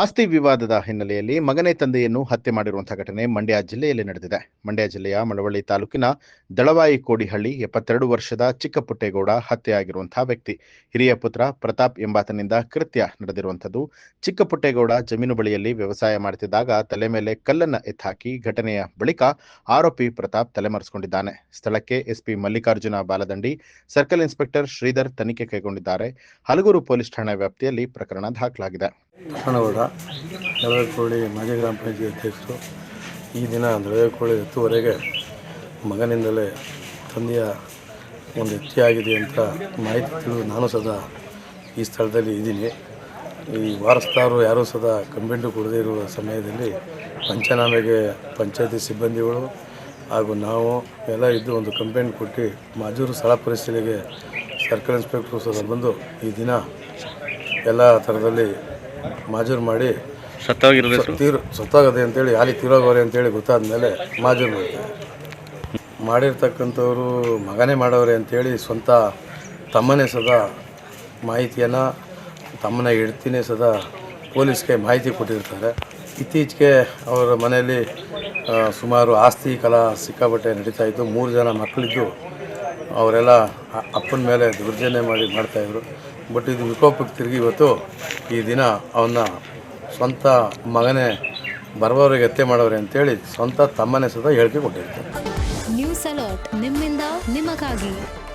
ಆಸ್ತಿ ವಿವಾದದ ಹಿನ್ನೆಲೆಯಲ್ಲಿ ಮಗನೇ ತಂದೆಯನ್ನು ಹತ್ಯೆ ಮಾಡಿರುವಂತಹ ಘಟನೆ ಮಂಡ್ಯ ಜಿಲ್ಲೆಯಲ್ಲಿ ನಡೆದಿದೆ. ಮಂಡ್ಯ ಜಿಲ್ಲೆಯ ಮಳವಳ್ಳಿ ತಾಲೂಕಿನ ದಳವಾಯಿ ಕೋಡಿಹಳ್ಳಿ 72 ವರ್ಷದ ಚಿಕ್ಕಪುಟ್ಟೇಗೌಡ ಹತ್ಯೆಯಾಗಿರುವಂತಹ ವ್ಯಕ್ತಿ. ಹಿರಿಯ ಪುತ್ರ ಪ್ರತಾಪ್ ಎಂಬಾತನಿಂದ ಕೃತ್ಯ ನಡೆದಿರುವಂಥದ್ದು. ಚಿಕ್ಕಪುಟ್ಟೇಗೌಡ ಜಮೀನು ಬಳಿಯಲ್ಲಿ ವ್ಯವಸಾಯ ಮಾಡುತ್ತಿದ್ದಾಗ ತಲೆ ಮೇಲೆ ಕಲ್ಲನ್ನ ಎತ್ತಾಕಿ ಘಟನೆಯ ಬಳಿಕ ಆರೋಪಿ ಪ್ರತಾಪ್ ತಲೆಮರೆಸಿಕೊಂಡಿದ್ದಾನೆ. ಸ್ಥಳಕ್ಕೆ SP Mallikarjuna Baladandi, circle inspector Shridhar ತನಿಖೆ ಕೈಗೊಂಡಿದ್ದಾರೆ. ಹಲಗೂರು ಪೊಲೀಸ್ ಠಾಣಾ ವ್ಯಾಪ್ತಿಯಲ್ಲಿ ಪ್ರಕರಣ ದಾಖಲಾಗಿದೆ. ಕೃಷ್ಣಗೌಡ ದಳವಾಯಿಕೋಡಿ ಮಾಜಿ ಗ್ರಾಮ ಪಂಚಾಯತಿ ಅಧ್ಯಕ್ಷರು. ಈ ದಿನ ದಳವಾಯಿಕೋಡಿ 10ವರೆಗೆ ಮಗನಿಂದಲೇ ತಂದೆಯ ಒಂದು ಹತ್ಯೆಯಾಗಿದೆ ಅಂತ ಮಾಹಿತಿ ತಿಳಿದು ನಾನು ಸದಾ ಈ ಸ್ಥಳದಲ್ಲಿ ಇದ್ದೀನಿ. ಈ ವಾರಸ್ದಾರರು ಯಾರೂ ಸದಾ ಕಂಪ್ಲೇಂಟು ಕೊಡದೇ ಇರುವ ಸಮಯದಲ್ಲಿ ಪಂಚನಾಮೆಗೆ ಪಂಚಾಯತಿ ಸಿಬ್ಬಂದಿಗಳು ಹಾಗೂ ನಾವು ಎಲ್ಲ ಇದ್ದು ಒಂದು ಕಂಪ್ಲೇಂಟ್ ಕೊಟ್ಟು ಮಾಜೂರು ಸ್ಥಳ ಪರಿಶೀಲನೆಗೆ ಸರ್ಕಲ್ ಇನ್ಸ್ಪೆಕ್ಟರ್ ಸದಾ ಬಂದು ಈ ದಿನ ಎಲ್ಲ ಥರದಲ್ಲಿ ಮಾಜೂರು ಮಾಡಿ ಸತ್ತೋಗದೆ ಅಂತೇಳಿ ಅಲ್ಲಿ ತೀರೋಗೋರೆ ಅಂತೇಳಿ ಗೊತ್ತಾದ ಮೇಲೆ ಮಾಜೂರು ಮಾಡ್ತಾರೆ. ಮಾಡಿರ್ತಕ್ಕಂಥವ್ರು ಮಗನೇ ಮಾಡೋರೆ ಅಂಥೇಳಿ ಸ್ವಂತ ತಮ್ಮನೇ ಸದಾ ಮಾಹಿತಿಯನ್ನು ತಮ್ಮನ ಹೆಂಡ್ತಿನೇ ಸದಾ ಪೊಲೀಸ್ಗೆ ಮಾಹಿತಿ ಕೊಟ್ಟಿರ್ತಾರೆ. ಇತ್ತೀಚೆಗೆ ಅವರ ಮನೆಯಲ್ಲಿ ಸುಮಾರು ಆಸ್ತಿ ಕಲಹ ಸಿಕ್ಕಾಪಟ್ಟೆ ನಡೀತಾಯಿತ್ತು. 3 ಜನ ಮಕ್ಕಳಿದ್ದು ಅವರೆಲ್ಲ ಅಪ್ಪನ ಮೇಲೆ ದೌರ್ಜನ್ಯ ಮಾಡ್ತಾಯಿದ್ರು. ಬಟ್ ಇದು ವಿಕೋಪಕ್ಕೆ ತಿರುಗಿ ಇವತ್ತು ಈ ದಿನ ಅವನ್ನ ಸ್ವಂತ ಮಗನೇ ಬರವರಿಗೆ ಹತ್ಯೆ ಮಾಡೋರೆ ಅಂತೇಳಿ ಸ್ವಂತ ತಮ್ಮನೇ ಸದಾ ಹೇಳಿಕೆ ಕೊಟ್ಟಿರ್ತಾರೆ. ನ್ಯೂಸ್ ಅಲರ್ಟ್ ನಿಮ್ಮಿಂದ ನಿಮಗಾಗಿ.